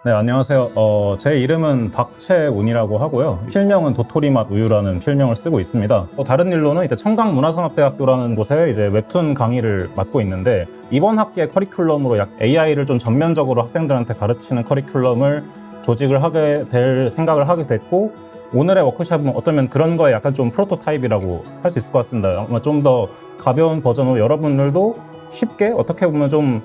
네, 안녕하세요. 제 이름은 박채운이라고 하고요. 필명은 도토리맛 우유라는 필명을 쓰고 있습니다. 다른 일로는 이제 청강문화산업대학교라는 곳에 이제 웹툰 강의를 맡고 있는데, 이번 학기의 커리큘럼으로 AI를 좀 전면적으로 학생들한테 가르치는 커리큘럼을 조직을 하게 될 생각을 하게 됐고, 오늘의 워크숍은 어쩌면 그런 거에 약간 좀 프로토타입이라고 할 수 있을 것 같습니다. 아마 좀 더 가벼운 버전으로 여러분들도 쉽게 어떻게 보면 좀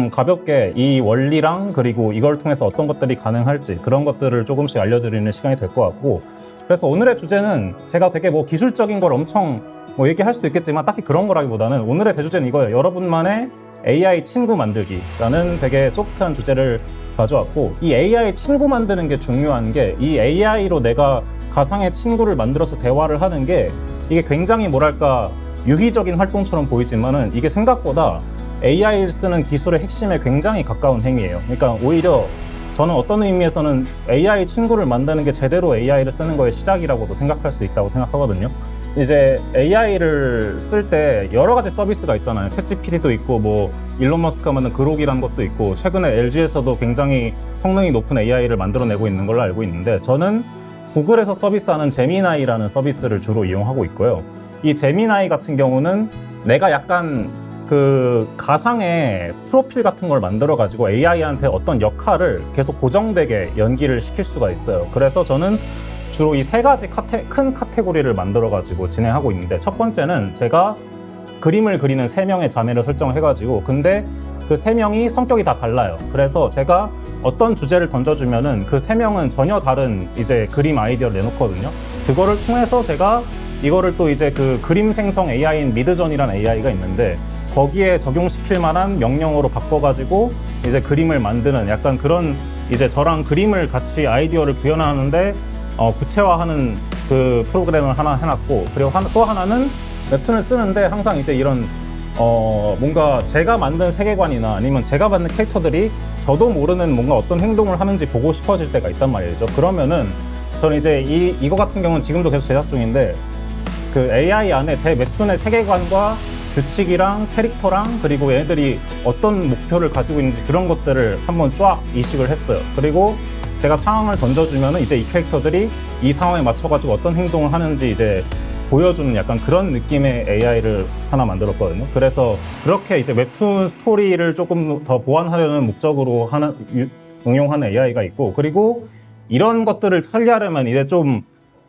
가볍게 이 원리랑 그리고 이걸 통해서 어떤 것들이 가능할지 그런 것들을 조금씩 알려드리는 시간이 될 것 같고, 그래서 오늘의 주제는 제가 되게 뭐 기술적인 걸 엄청 뭐 얘기할 수도 있겠지만 딱히 그런 거라기보다는 오늘의 대주제는 이거예요. 여러분만의 AI 친구 만들기라는 되게 소프트한 주제를 가져왔고, 이 AI 친구 만드는 게 중요한 게, 이 AI로 내가 가상의 친구를 만들어서 대화를 하는 게 이게 굉장히 뭐랄까 유기적인 활동처럼 보이지만은 이게 생각보다 AI를 쓰는 기술의 핵심에 굉장히 가까운 행위예요. 그러니까 오히려 저는 어떤 의미에서는 AI 친구를 만드는 게 제대로 AI를 쓰는 거의 시작이라고도 생각할 수 있다고 생각하거든요. 이제 AI를 쓸 때 여러 가지 서비스가 있잖아요. 챗GPT도 있고 뭐 일론 머스크가 만든 그록이라는 것도 있고, 최근에 LG에서도 굉장히 성능이 높은 AI를 만들어내고 있는 걸로 알고 있는데, 저는 구글에서 서비스하는 제미나이라는 서비스를 주로 이용하고 있고요. 이 제미나이 같은 경우는 내가 약간 그 가상의 프로필 같은 걸 만들어 가지고 AI한테 어떤 역할을 계속 고정되게 연기를 시킬 수가 있어요. 그래서 저는 주로 이 세 가지 큰 카테고리를 만들어 가지고 진행하고 있는데, 첫 번째는 제가 그림을 그리는 3명의 자매를 설정을 해가지고, 근데 그 3명이 성격이 다 달라요. 그래서 제가 어떤 주제를 던져주면은 그 3명은 전혀 다른 이제 그림 아이디어를 내놓거든요. 그거를 통해서 제가 이거를 또 이제 그 그림 생성 AI인 미드전이라는 AI가 있는데, 거기에 적용시킬 만한 명령어로 바꿔가지고 이제 그림을 만드는 약간 그런, 이제 저랑 그림을 같이 아이디어를 구현하는데 구체화하는 그 프로그램을 하나 해놨고, 그리고 또 하나는 웹툰을 쓰는데 항상 이제 이런 뭔가 제가 만든 세계관이나 아니면 제가 만든 캐릭터들이 저도 모르는 뭔가 어떤 행동을 하는지 보고 싶어질 때가 있단 말이죠. 그러면은 저는 이제 이거 같은 경우는 지금도 계속 제작 중인데, 그 AI 안에 제 웹툰의 세계관과 규칙이랑 캐릭터랑 그리고 얘네들이 어떤 목표를 가지고 있는지 그런 것들을 한번 쫙 이식을 했어요. 그리고 제가 상황을 던져주면은 이제 이 캐릭터들이 이 상황에 맞춰가지고 어떤 행동을 하는지 이제 보여주는 약간 그런 느낌의 AI를 하나 만들었거든요. 그래서 그렇게 이제 웹툰 스토리를 조금 더 보완하려는 목적으로 응용하는 AI가 있고, 그리고 이런 것들을 처리하려면 이제 좀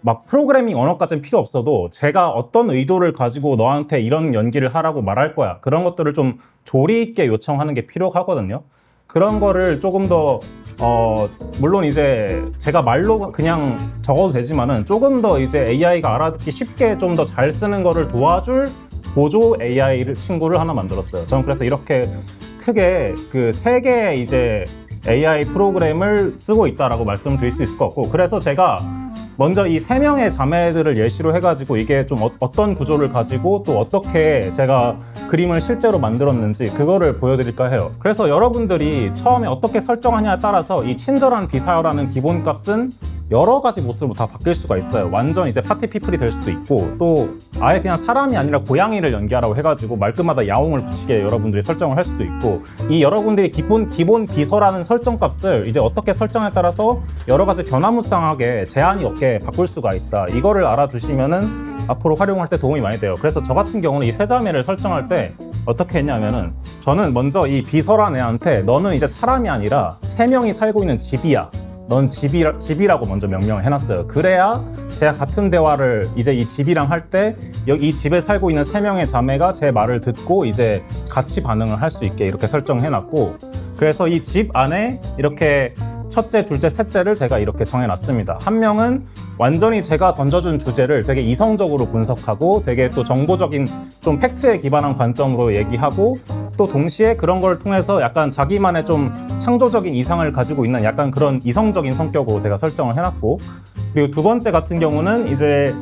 막 프로그래밍 언어까지는 필요 없어도 제가 어떤 의도를 가지고 너한테 이런 연기를 하라고 말할 거야, 그런 것들을 좀 조리 있게 요청하는 게 필요하거든요. 그런 거를 조금 더 물론 이제 제가 말로 그냥 적어도 되지만은 조금 더 이제 AI가 알아듣기 쉽게 좀 더 잘 쓰는 거를 도와줄 보조 AI 친구를 하나 만들었어요. 저는 그래서 이렇게 크게 그 3개의 이제 AI 프로그램을 쓰고 있다라고 말씀드릴 수 있을 것 같고, 그래서 제가 먼저 이 3명의 자매들을 예시로 해가지고 이게 좀 어떤 구조를 가지고 또 어떻게 제가 그림을 실제로 만들었는지 그거를 보여드릴까 해요. 그래서 여러분들이 처음에 어떻게 설정하냐에 따라서 이 친절한 비사요라는 기본값은 여러 가지 모습으로 다 바뀔 수가 있어요. 완전 이제 파티 피플이 될 수도 있고, 또 아예 그냥 사람이 아니라 고양이를 연기하라고 해가지고 말끝마다 야옹을 붙이게 여러분들이 설정을 할 수도 있고, 이 여러분들이 기본 비서라는 설정값을 이제 어떻게 설정에 따라서 여러 가지 변화무쌍하게 제한이 없게 바꿀 수가 있다. 이거를 알아두시면은 앞으로 활용할 때 도움이 많이 돼요. 그래서 저 같은 경우는 이 3자매를 설정할 때 어떻게 했냐면은, 저는 먼저 이 비서란 애한테 너는 이제 사람이 아니라 3명이 살고 있는 집이야, 넌 집이라고 먼저 명령을 해놨어요. 그래야 제가 같은 대화를 이제 이 집이랑 할 때 이 집에 살고 있는 3명의 자매가 제 말을 듣고 이제 같이 반응을 할 수 있게 이렇게 설정해놨고, 그래서 이 집 안에 이렇게 첫째, 둘째, 셋째를 제가 이렇게 정해놨습니다. 한 명은 완전히 제가 던져준 주제를 되게 이성적으로 분석하고 되게 또 정보적인 좀 팩트에 기반한 관점으로 얘기하고, 또 동시에 그런 걸 통해서 약간 자기만의 좀 창조적인 이상을 가지고 있는 약간 그런 이성적인 성격으로 제가 설정을 해놨고, 그리고 두 번째 같은 경우는 이제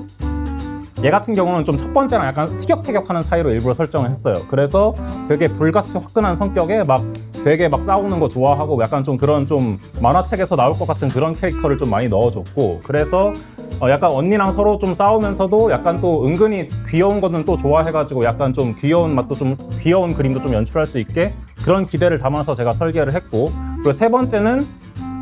얘 같은 경우는 좀 첫 번째랑 약간 티격태격하는 사이로 일부러 설정을 했어요. 그래서 되게 불같이 화끈한 성격에 되게 막 싸우는 거 좋아하고 약간 좀 그런 좀 만화책에서 나올 것 같은 그런 캐릭터를 좀 많이 넣어줬고, 그래서 약간 언니랑 서로 좀 싸우면서도 약간 또 은근히 귀여운 거는 또 좋아해가지고 약간 좀 귀여운 맛도 좀 귀여운 그림도 좀 연출할 수 있게 그런 기대를 담아서 제가 설계를 했고, 그리고 세 번째는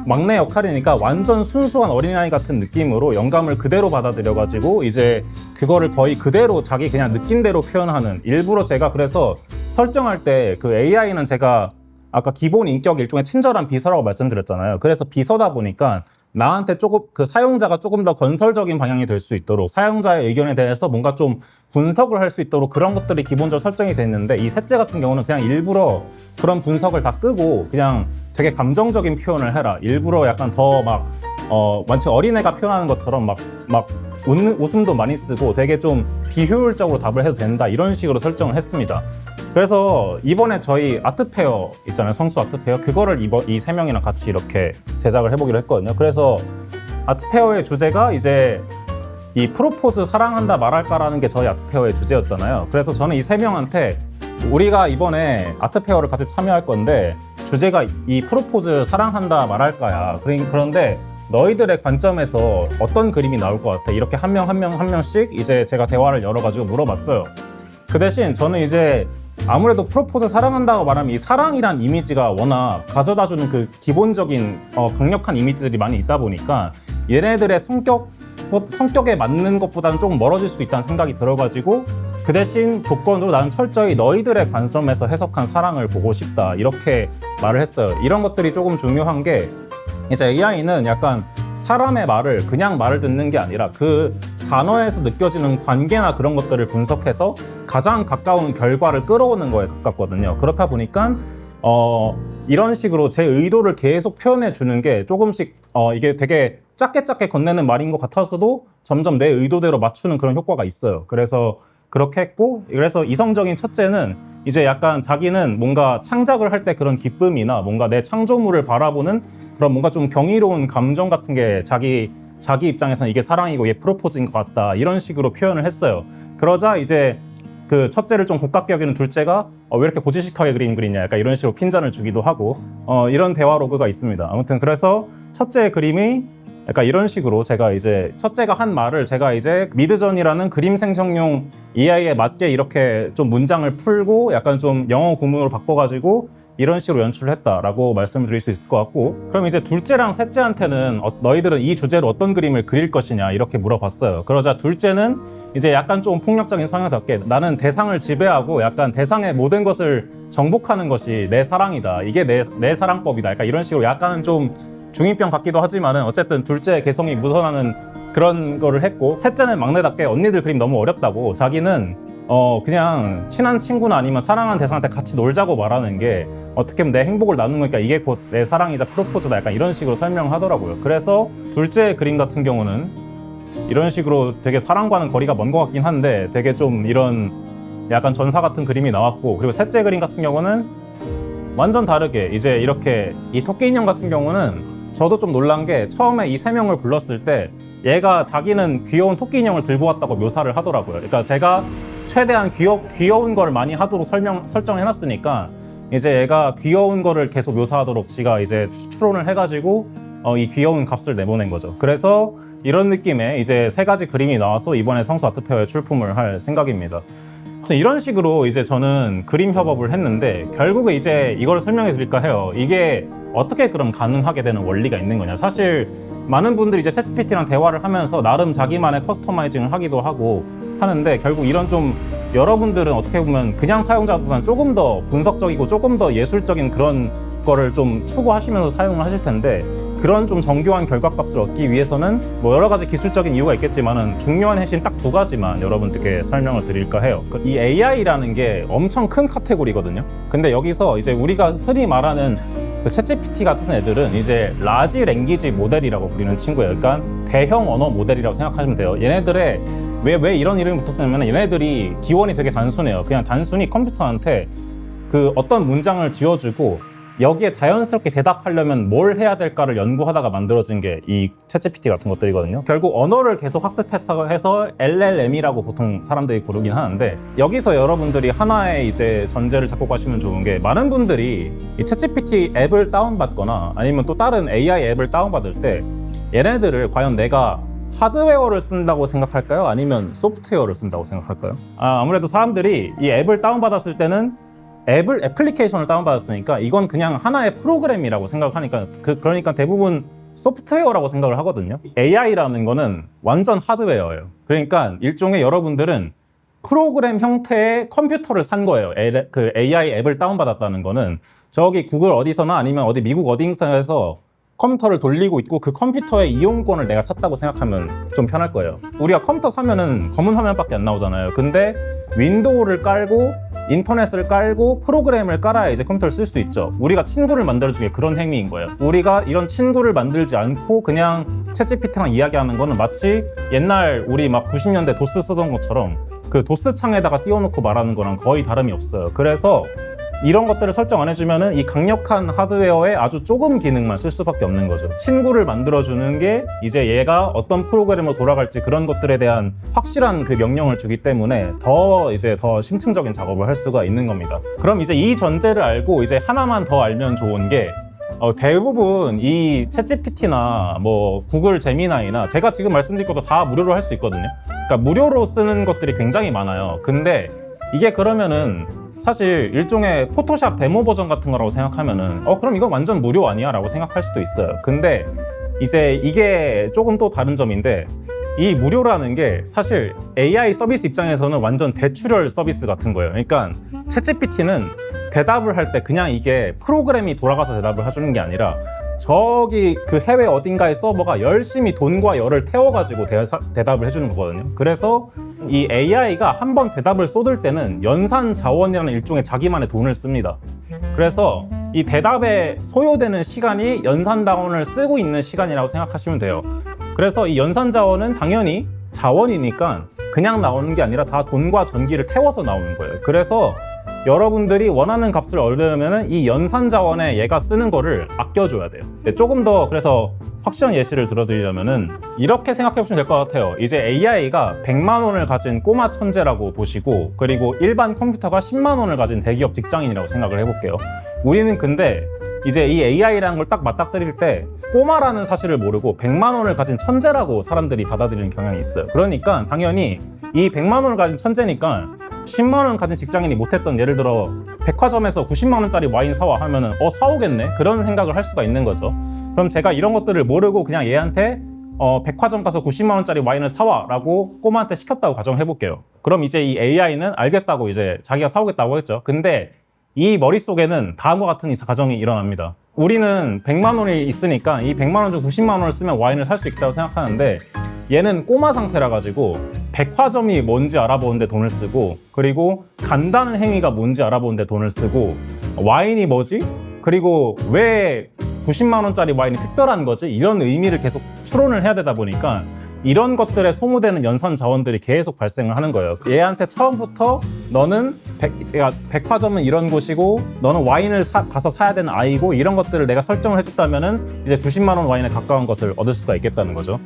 막내 역할이니까 완전 순수한 어린아이 같은 느낌으로 영감을 그대로 받아들여가지고 이제 그거를 거의 그대로 자기 그냥 느낀대로 표현하는, 일부러 제가 그래서 설정할 때 그 AI는 제가 아까 기본 인격 일종의 친절한 비서라고 말씀드렸잖아요. 그래서 비서다 보니까 나한테 조금 그 사용자가 조금 더 건설적인 방향이 될 수 있도록 사용자의 의견에 대해서 뭔가 좀 분석을 할 수 있도록 그런 것들이 기본적으로 설정이 돼 있는데, 이 셋째 같은 경우는 그냥 일부러 그런 분석을 다 끄고 그냥 되게 감정적인 표현을 해라. 일부러 약간 더 막 마치 어린애가 표현하는 것처럼 막 웃음도 많이 쓰고 되게 좀 비효율적으로 답을 해도 된다, 이런 식으로 설정을 했습니다. 그래서 이번에 저희 아트페어 있잖아요, 성수 아트페어, 그거를 이 세 명이랑 같이 이렇게 제작을 해보기로 했거든요. 그래서 아트페어의 주제가 이제 이 프로포즈 사랑한다 말할까라는 게 저희 아트페어의 주제였잖아요. 그래서 저는 이 세 명한테 우리가 이번에 아트페어를 같이 참여할 건데 주제가 이 프로포즈 사랑한다 말할까야. 그런데 너희들의 관점에서 어떤 그림이 나올 것 같아? 이렇게 한 명씩 이제 제가 대화를 열어가지고 물어봤어요. 그 대신 저는 이제 아무래도 프로포즈 사랑한다고 말하면 이 사랑이란 이미지가 워낙 가져다주는 그 기본적인 강력한 이미지들이 많이 있다 보니까 얘네들의 성격에 맞는 것보다는 조금 멀어질 수 있다는 생각이 들어가지고, 그 대신 조건으로 나는 철저히 너희들의 관점에서 해석한 사랑을 보고 싶다, 이렇게 말을 했어요. 이런 것들이 조금 중요한 게, 이제 AI는 약간 사람의 말을 그냥 말을 듣는 게 아니라 그 단어에서 느껴지는 관계나 그런 것들을 분석해서 가장 가까운 결과를 끌어오는 거에 가깝거든요. 그렇다 보니까 이런 식으로 제 의도를 계속 표현해 주는 게 조금씩 이게 되게 작게 건네는 말인 것 같아서도 점점 내 의도대로 맞추는 그런 효과가 있어요. 그래서 그렇게 했고, 그래서 이성적인 첫째는 이제 약간 자기는 뭔가 창작을 할 때 그런 기쁨이나 뭔가 내 창조물을 바라보는 그런 뭔가 좀 경이로운 감정 같은 게 자기 입장에서는 이게 사랑이고 얘 프로포즈인 것 같다, 이런 식으로 표현을 했어요. 그러자 이제 그 첫째를 좀 복잡게 여기는 둘째가 왜 이렇게 고지식하게 그림 그리냐, 약간 이런 식으로 핀잔을 주기도 하고 이런 대화 로그가 있습니다. 아무튼 그래서 첫째의 그림이 약간 이런 식으로 제가 이제 첫째가 한 말을 제가 이제 미드전이라는 그림 생성용 AI에 맞게 이렇게 좀 문장을 풀고 약간 좀 영어 구문으로 바꿔가지고 이런 식으로 연출을 했다라고 말씀을 드릴 수 있을 것 같고, 그럼 이제 둘째랑 셋째한테는 너희들은 이 주제로 어떤 그림을 그릴 것이냐 이렇게 물어봤어요. 그러자 둘째는 이제 약간 좀 폭력적인 성향답게 나는 대상을 지배하고 약간 대상의 모든 것을 정복하는 것이 내 사랑이다, 이게 내 사랑법이다, 약간 이런 식으로 약간은 좀 중2병 같기도 하지만은 어쨌든 둘째의 개성이 묻어나는 그런 거를 했고, 셋째는 막내답게 언니들 그림 너무 어렵다고 자기는 그냥 친한 친구나 아니면 사랑하는 대상한테 같이 놀자고 말하는 게 어떻게 보면 내 행복을 나누는 거니까 이게 곧 내 사랑이자 프로포즈다, 약간 이런 식으로 설명하더라고요. 그래서 둘째 그림 같은 경우는 이런 식으로 되게 사랑과는 거리가 먼 것 같긴 한데 되게 좀 이런 약간 전사 같은 그림이 나왔고, 그리고 셋째 그림 같은 경우는 완전 다르게 이제 이렇게 이 토끼 인형 같은 경우는 저도 좀 놀란 게 처음에 이 세 명을 불렀을 때 얘가 자기는 귀여운 토끼 인형을 들고 왔다고 묘사를 하더라고요. 그러니까 제가 최대한 귀여운 걸 많이 하도록 설정을 해놨으니까 이제 얘가 귀여운 거를 계속 묘사하도록 지가 이제 추론을 해가지고 이 귀여운 값을 내보낸 거죠. 그래서 이런 느낌의 이제 세 가지 그림이 나와서 이번에 성수 아트페어에 출품을 할 생각입니다. 이런 식으로 이제 저는 그림 협업을 했는데 결국에 이제 이걸 설명해 드릴까 해요. 이게 어떻게 그럼 가능하게 되는 원리가 있는 거냐. 사실 많은 분들이 이제 챗GPT랑 대화를 하면서 나름 자기만의 커스터마이징을 하기도 하고 하는데, 결국 이런 좀 여러분들은 어떻게 보면 그냥 사용자보다는 조금 더 분석적이고 조금 더 예술적인 그런 거를 좀 추구하시면서 사용을 하실 텐데, 그런 좀 정교한 결과값을 얻기 위해서는 뭐 여러 가지 기술적인 이유가 있겠지만은 중요한 핵심 딱 두 가지만 여러분들께 설명을 드릴까 해요. 이 AI라는 게 엄청 큰 카테고리거든요. 근데 여기서 이제 우리가 흔히 말하는 그 챗GPT 같은 애들은 이제 라지 랭귀지 모델이라고 부르는 친구예요. 그러니까 대형 언어 모델이라고 생각하시면 돼요. 얘네들의 왜 이런 이름이 붙었냐면 얘네들이 기원이 되게 단순해요. 그냥 단순히 컴퓨터한테 그 어떤 문장을 지어주고 여기에 자연스럽게 대답하려면 뭘 해야 될까를 연구하다가 만들어진 게 이 챗GPT 같은 것들이거든요. 결국 언어를 계속 학습해서 LLM이라고 보통 사람들이 부르긴 하는데, 여기서 여러분들이 하나의 이제 전제를 잡고 가시면 좋은 게, 많은 분들이 이 챗GPT 앱을 다운받거나 아니면 또 다른 AI 앱을 다운받을 때 얘네들을 과연 내가 하드웨어를 쓴다고 생각할까요? 아니면 소프트웨어를 쓴다고 생각할까요? 아무래도 사람들이 이 앱을 다운받았을 때는 애플리케이션을 다운받았으니까 이건 그냥 하나의 프로그램이라고 생각하니까 그러니까 대부분 소프트웨어라고 생각을 하거든요. AI라는 거는 완전 하드웨어예요. 그러니까 일종의 여러분들은 프로그램 형태의 컴퓨터를 산 거예요. 그 AI 앱을 다운받았다는 거는 저기 구글 어디서나 아니면 어디 미국 어딘가에서 컴퓨터를 돌리고 있고 그 컴퓨터의 이용권을 내가 샀다고 생각하면 좀 편할 거예요. 우리가 컴퓨터 사면은 검은 화면밖에 안 나오잖아요. 근데 윈도우를 깔고 인터넷을 깔고 프로그램을 깔아야 이제 컴퓨터를 쓸 수 있죠. 우리가 친구를 만들어주는 게 그런 행위인 거예요. 우리가 이런 친구를 만들지 않고 그냥 챗GPT랑 이야기하는 거는 마치 옛날 우리 막 90년대 도스 쓰던 것처럼 그 도스 창에다가 띄워놓고 말하는 거랑 거의 다름이 없어요. 그래서 이런 것들을 설정 안 해주면은 이 강력한 하드웨어에 아주 조금 기능만 쓸 수밖에 없는 거죠. 친구를 만들어주는 게 이제 얘가 어떤 프로그램으로 돌아갈지 그런 것들에 대한 확실한 그 명령을 주기 때문에 더 심층적인 작업을 할 수가 있는 겁니다. 그럼 이제 이 전제를 알고 이제 하나만 더 알면 좋은 게 대부분 이 챗GPT나 뭐 구글 제미나이나 제가 지금 말씀드린 것도 다 무료로 할 수 있거든요. 그러니까 무료로 쓰는 것들이 굉장히 많아요. 근데 이게 그러면은 사실 일종의 포토샵 데모 버전 같은 거라고 생각하면은 그럼 이거 완전 무료 아니야? 라고 생각할 수도 있어요. 근데 이제 이게 조금 또 다른 점인데 이 무료라는 게 사실 AI 서비스 입장에서는 완전 대출혈 서비스 같은 거예요. 그러니까 챗GPT는 대답을 할 때 그냥 이게 프로그램이 돌아가서 대답을 해주는 게 아니라 저기 그 해외 어딘가의 서버가 열심히 돈과 열을 태워가지고 대답을 해주는 거거든요. 그래서 이 AI가 한번 대답을 쏟을 때는 연산 자원이라는 일종의 자기만의 돈을 씁니다. 그래서 이 대답에 소요되는 시간이 연산 자원을 쓰고 있는 시간이라고 생각하시면 돼요. 그래서 이 연산 자원은 당연히 자원이니까 그냥 나오는 게 아니라 다 돈과 전기를 태워서 나오는 거예요. 그래서 여러분들이 원하는 값을 얻으려면 이 연산 자원에 얘가 쓰는 거를 아껴줘야 돼요. 조금 더 그래서 확실한 예시를 들어드리려면은 이렇게 생각해 보시면 될 것 같아요. 이제 AI가 100만 원을 가진 꼬마 천재라고 보시고 그리고 일반 컴퓨터가 10만 원을 가진 대기업 직장인이라고 생각을 해볼게요. 우리는 근데 이제 이 AI라는 걸 딱 맞닥뜨릴 때 꼬마라는 사실을 모르고 100만 원을 가진 천재라고 사람들이 받아들이는 경향이 있어요. 그러니까 당연히 이 100만 원을 가진 천재니까 10만 원 가진 직장인이 못했던 예를 들어 백화점에서 90만 원짜리 와인 사와 하면은 사오겠네? 그런 생각을 할 수가 있는 거죠. 그럼 제가 이런 것들을 모르고 그냥 얘한테 백화점 가서 90만 원짜리 와인을 사와 라고 꼬마한테 시켰다고 가정해 볼게요. 그럼 이제 이 AI는 알겠다고 이제 자기가 사오겠다고 했죠. 근데 이 머릿속에는 다음과 같은 가정이 일어납니다. 우리는 100만 원이 있으니까 이 100만 원 중 90만 원을 쓰면 와인을 살 수 있다고 생각하는데 얘는 꼬마 상태라 가지고 백화점이 뭔지 알아보는데 돈을 쓰고 그리고 간다는 행위가 뭔지 알아보는데 돈을 쓰고 와인이 뭐지? 그리고 왜 90만 원짜리 와인이 특별한 거지? 이런 의미를 계속 추론을 해야 되다 보니까 이런 것들에 소모되는 연산 자원들이 계속 발생을 하는 거예요. 얘한테 처음부터 너는 백화점은 이런 곳이고 너는 와인을 가서 사야 되는 아이고 이런 것들을 내가 설정을 해줬다면은 이제 90만 원 와인에 가까운 것을 얻을 수가 있겠다는 거죠.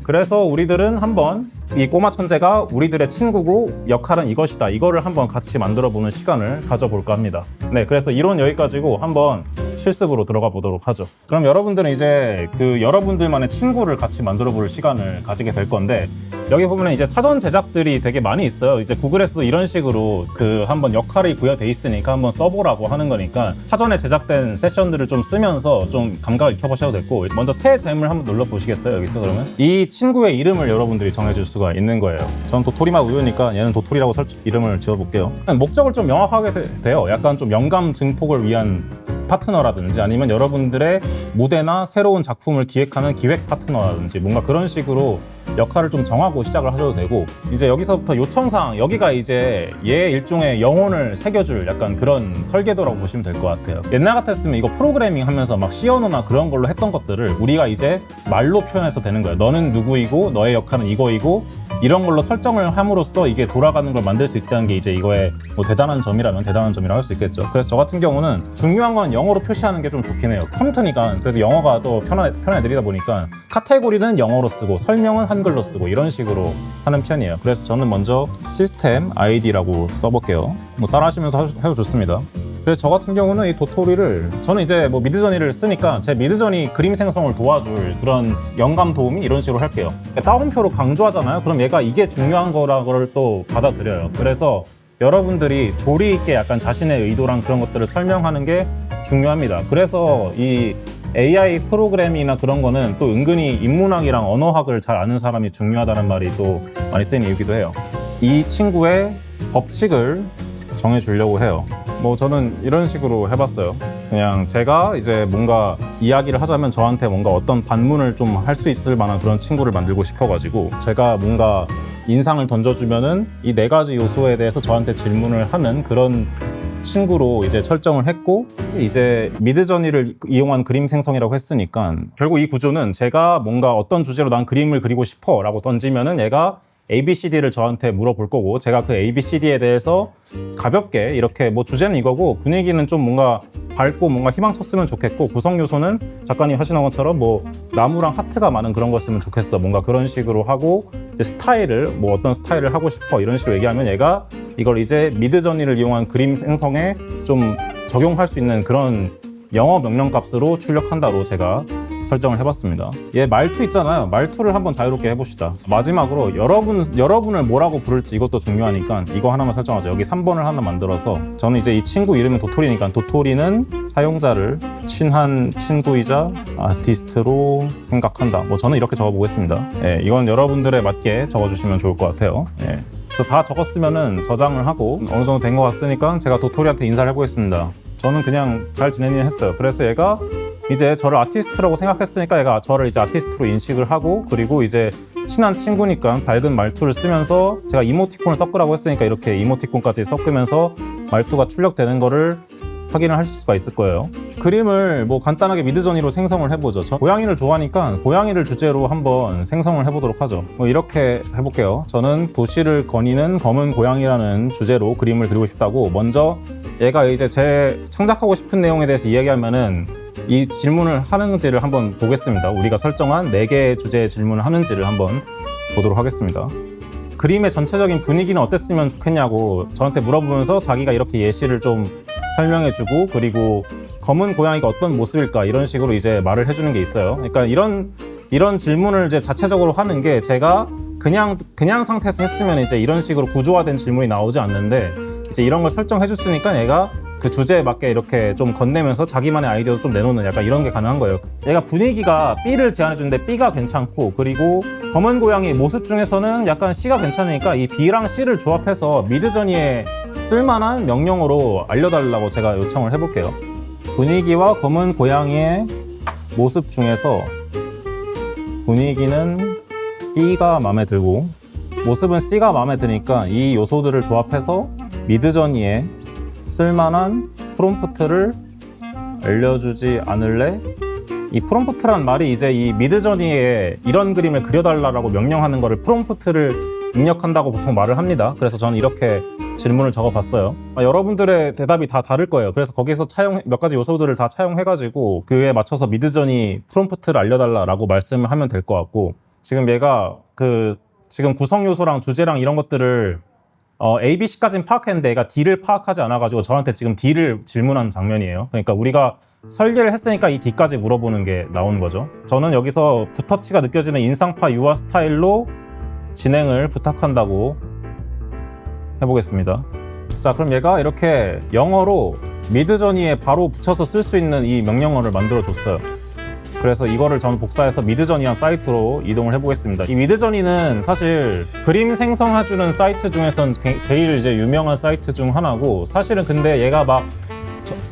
그래서 우리들은 한번 이 꼬마 천재가 우리들의 친구고 역할은 이것이다. 이거를 한번 같이 만들어보는 시간을 가져볼까 합니다. 네, 그래서 이론 여기까지고 한번 실습으로 들어가 보도록 하죠. 그럼 여러분들은 이제 그 여러분들만의 친구를 같이 만들어 볼 시간을 가지게 될 건데 여기 보면 이제 사전 제작들이 되게 많이 있어요. 이제 구글에서도 이런 식으로 그 한번 역할이 부여돼 있으니까 한번 써보라고 하는 거니까 사전에 제작된 세션들을 좀 쓰면서 좀 감각을 익혀보셔도 됐고 먼저 새 잼을 한번 눌러보시겠어요? 여기서 그러면 이 친구의 이름을 여러분들이 정해줄 수가 있는 거예요. 전 도토리맛 우유니까 얘는 도토리라고 이름을 지어볼게요. 목적을 좀 명확하게 돼요. 약간 좀 영감 증폭을 위한 파트너라든지 아니면 여러분들의 무대나 새로운 작품을 기획하는 기획 파트너라든지 뭔가 그런 식으로 역할을 좀 정하고 시작을 하셔도 되고 이제 여기서부터 요청사항 여기가 이제 얘 일종의 영혼을 새겨줄 약간 그런 설계도라고 보시면 될 것 같아요. 옛날 같았으면 이거 프로그래밍 하면서 막 C 언어나 그런 걸로 했던 것들을 우리가 이제 말로 표현해서 되는 거예요. 너는 누구이고 너의 역할은 이거이고 이런 걸로 설정을 함으로써 이게 돌아가는 걸 만들 수 있다는 게 이제 이거의 뭐 대단한 점이라면 대단한 점이라고 할 수 있겠죠. 그래서 저 같은 경우는 중요한 건 영어로 표시하는 게 좀 좋긴 해요. 컴퓨터니까 그래도 영어가 또 편해드리다 보니까 카테고리는 영어로 쓰고 설명은 한글로 쓰고 이런 식으로 하는 편이에요. 그래서 저는 먼저 시스템 ID라고 써볼게요. 뭐 따라하시면서 해도 좋습니다. 그래서 저 같은 경우는 이 도토리를 저는 이제 뭐 미드저니를 쓰니까 제 미드저니 그림 생성을 도와줄 그런 영감 도우미 이런 식으로 할게요. 따옴표로 강조하잖아요. 그럼 얘가 이게 중요한 거라고 또 받아들여요. 그래서 여러분들이 조리 있게 약간 자신의 의도랑 그런 것들을 설명하는 게 중요합니다. 그래서 이 AI 프로그래밍이나 그런 거는 또 은근히 인문학이랑 언어학을 잘 아는 사람이 중요하다는 말이 또 많이 쓰이는 이유기도 해요. 이 친구의 법칙을 정해주려고 해요. 뭐 저는 이런 식으로 해봤어요. 그냥 제가 이제 뭔가 이야기를 하자면 저한테 뭔가 어떤 반문을 좀 할 수 있을 만한 그런 친구를 만들고 싶어가지고 제가 뭔가 인상을 던져주면은 이 4가지 요소에 대해서 저한테 질문을 하는 그런 친구로 이제 설정을 했고, 이제 미드저니를 이용한 그림 생성이라고 했으니까 결국 이 구조는 제가 뭔가 어떤 주제로 난 그림을 그리고 싶어 라고 던지면은 얘가 ABCD를 저한테 물어볼 거고, 제가 그 ABCD에 대해서 가볍게 이렇게 뭐 주제는 이거고 분위기는 좀 뭔가 밝고 뭔가 희망쳤으면 좋겠고, 구성 요소는 작가님 하시는 것처럼 뭐 나무랑 하트가 많은 그런 거였으면 좋겠어, 뭔가 그런 식으로 하고, 이제 스타일을 뭐 어떤 스타일을 하고 싶어 이런 식으로 얘기하면 얘가 이걸 이제 미드저니를 이용한 그림 생성에 좀 적용할 수 있는 그런 영어 명령 값으로 출력한다로 제가 설정을 해봤습니다. 얘 말투 있잖아요. 말투를 한번 자유롭게 해봅시다. 마지막으로 여러분을 뭐라고 부를지 이것도 중요하니까 이거 하나만 설정하죠. 여기 3번을 하나 만들어서, 저는 이제 이 친구 이름은 도토리니까 도토리는 사용자를 친한 친구이자 아티스트로 생각한다. 뭐 저는 이렇게 적어보겠습니다. 예, 이건 여러분들에 맞게 적어주시면 좋을 것 같아요. 예. 다 적었으면은 저장을 하고 어느 정도 된 것 같으니까 제가 도토리한테 인사를 해보겠습니다. 저는 그냥 잘 지내니 했어요. 그래서 얘가 이제 저를 아티스트라고 생각했으니까 얘가 저를 이제 아티스트로 인식을 하고, 그리고 이제 친한 친구니까 밝은 말투를 쓰면서, 제가 이모티콘을 섞으라고 했으니까 이렇게 이모티콘까지 섞으면서 말투가 출력되는 거를 확인을 하실 수가 있을 거예요. 그림을 뭐 간단하게 미드저니로 생성을 해보죠. 저 고양이를 좋아하니까 고양이를 주제로 한번 생성을 해보도록 하죠. 뭐 이렇게 해볼게요. 저는 도시를 거니는 검은 고양이라는 주제로 그림을 그리고 싶다고, 먼저 얘가 이제 제 창작하고 싶은 내용에 대해서 이야기하면은 이 질문을 하는지를 한번 보겠습니다. 우리가 설정한 4개의 주제의 질문을 하는지를 한번 보도록 하겠습니다. 그림의 전체적인 분위기는 어땠으면 좋겠냐고 저한테 물어보면서 자기가 이렇게 예시를 좀 설명해주고, 그리고 검은 고양이가 어떤 모습일까 이런 식으로 이제 말을 해주는 게 있어요. 그러니까 이런 질문을 이제 자체적으로 하는 게, 제가 그냥 상태에서 했으면 이제 이런 식으로 구조화된 질문이 나오지 않는데, 이제 이런 걸 설정해 줬으니까 얘가 그 주제에 맞게 이렇게 좀 건네면서 자기만의 아이디어도 좀 내놓는 약간 이런 게 가능한 거예요. 얘가 분위기가 B를 제안해 주는데 B가 괜찮고, 그리고 검은 고양이 모습 중에서는 약간 C가 괜찮으니까 이 B랑 C를 조합해서 미드저니에 쓸만한 명령어로 알려달라고 제가 요청을 해볼게요. 분위기와 검은 고양이의 모습 중에서 분위기는 B가 마음에 들고 모습은 C가 마음에 드니까 이 요소들을 조합해서 미드저니에 쓸만한 프롬프트를 알려주지 않을래? 이 프롬프트란 말이 이제 이 미드저니에 이런 그림을 그려달라고 명령하는 거를 프롬프트를 입력한다고 보통 말을 합니다. 그래서 저는 이렇게 질문을 적어봤어요. 여러분들의 대답이 다 다를 거예요. 그래서 거기서 몇 가지 요소들을 다 차용해가지고 그에 맞춰서 미드저니 프롬프트를 알려달라고 말씀을 하면 될 것 같고, 지금 얘가 지금 구성 요소랑 주제랑 이런 것들을 A, B, C까지는 파악했는데 얘가 D를 파악하지 않아가지고 저한테 지금 D를 질문한 장면이에요. 그러니까 우리가 설계를 했으니까 이 D까지 물어보는 게 나오는 거죠. 저는 여기서 붓터치가 느껴지는 인상파 유화 스타일로 진행을 부탁한다고 해보겠습니다. 자, 그럼 얘가 이렇게 영어로 미드저니에 바로 붙여서 쓸 수 있는 이 명령어를 만들어 줬어요. 그래서 이거를 저는 복사해서 미드저니한 사이트로 이동을 해보겠습니다. 이 미드저니는 사실 그림 생성해주는 사이트 중에선 제일 이제 유명한 사이트 중 하나고, 사실은 근데 얘가 막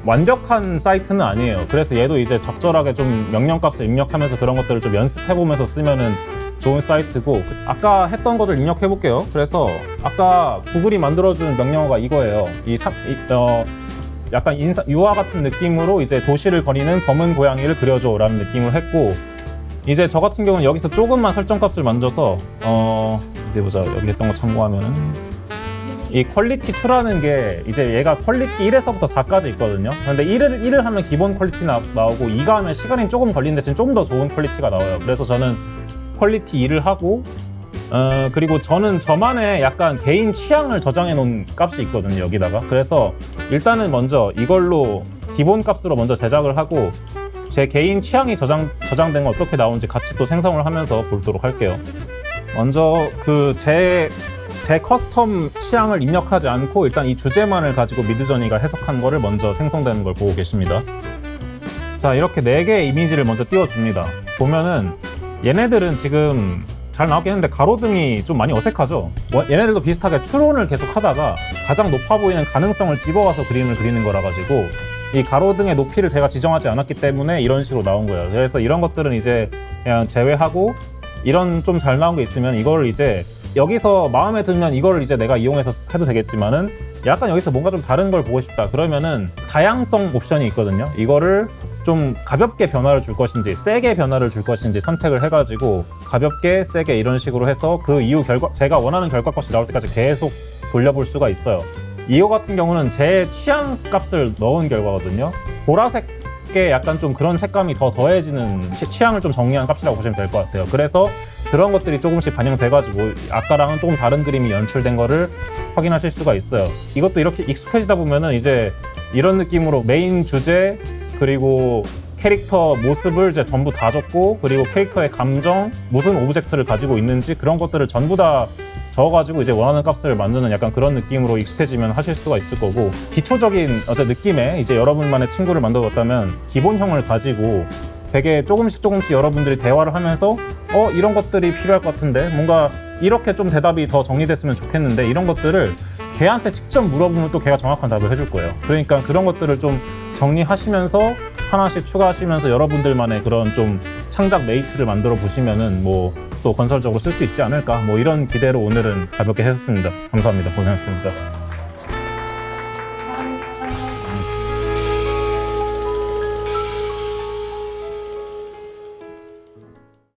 완벽한 사이트는 아니에요. 그래서 얘도 이제 적절하게 좀 명령값을 입력하면서 그런 것들을 좀 연습해보면서 쓰면은 좋은 사이트고, 아까 했던 것을 입력해볼게요. 그래서 아까 구글이 만들어준 명령어가 이거예요. 약간 유화 같은 느낌으로 이제 도시를 거니는 검은 고양이를 그려줘 라는 느낌을 했고, 이제 저 같은 경우는 여기서 조금만 설정값을 만져서 어디 보자. 여기 했던 거 참고하면은 이 퀄리티 2라는 게 이제 얘가 퀄리티 1에서부터 4까지 있거든요. 근데 1을 하면 기본 퀄리티 나오고 2가 하면 시간이 조금 걸리는 대신 좀 더 좋은 퀄리티가 나와요. 그래서 저는 퀄리티 2를 하고, 그리고 저는 저만의 약간 개인 취향을 저장해 놓은 값이 있거든요, 여기다가. 그래서 일단은 먼저 이걸로 기본 값으로 먼저 제작을 하고, 제 개인 취향이 저장된 건 어떻게 나오는지 같이 또 생성을 하면서 보도록 할게요. 먼저 제 제 커스텀 취향을 입력하지 않고 일단 이 주제만을 가지고 미드저니가 해석한 거를 먼저 생성되는 걸 보고 계십니다. 자, 이렇게 4개의 이미지를 먼저 띄워줍니다. 보면은 얘네들은 지금 잘 나왔긴 했는데 가로등이 좀 많이 어색하죠? 얘네들도 비슷하게 추론을 계속 하다가 가장 높아 보이는 가능성을 집어와서 그림을 그리는 거라 가지고 이 가로등의 높이를 제가 지정하지 않았기 때문에 이런 식으로 나온 거예요. 그래서 이런 것들은 이제 그냥 제외하고 이런 좀 잘 나온 게 있으면 이걸 이제 여기서 마음에 들면 이거를 이제 내가 이용해서 해도 되겠지만은 약간 여기서 뭔가 좀 다른 걸 보고 싶다 그러면은 다양성 옵션이 있거든요. 이거를 좀 가볍게 변화를 줄 것인지 세게 변화를 줄 것인지 선택을 해가지고 가볍게 세게 이런 식으로 해서 그 이후 제가 원하는 결과값이 나올 때까지 계속 돌려볼 수가 있어요. 이거 같은 경우는 제 취향 값을 넣은 결과거든요. 보라색에 약간 좀 그런 색감이 더 더해지는 취향을 좀 정리한 값이라고 보시면 될 것 같아요. 그래서 그런 것들이 조금씩 반영돼가지고 아까랑은 조금 다른 그림이 연출된 거를 확인하실 수가 있어요. 이것도 이렇게 익숙해지다 보면은 이제 이런 느낌으로 메인 주제 그리고 캐릭터 모습을 이제 전부 다 줬고 그리고 캐릭터의 감정, 무슨 오브젝트를 가지고 있는지 그런 것들을 전부 다 적어가지고 이제 원하는 값을 만드는 약간 그런 느낌으로 익숙해지면 하실 수가 있을 거고 기초적인 느낌에 이제 여러분만의 친구를 만들었다면 기본형을 가지고 되게 조금씩 여러분들이 대화를 하면서 이런 것들이 필요할 것 같은데 뭔가 이렇게 좀 대답이 더 정리됐으면 좋겠는데 이런 것들을 걔한테 직접 물어보면 또 걔가 정확한 답을 해줄 거예요. 그러니까 그런 것들을 좀 정리하시면서 하나씩 추가하시면서 여러분들만의 그런 좀 창작 메이트를 만들어 보시면은 뭐 또 건설적으로 쓸 수 있지 않을까 뭐 이런 기대로 오늘은 가볍게 했습니다. 감사합니다. 고생하셨습니다.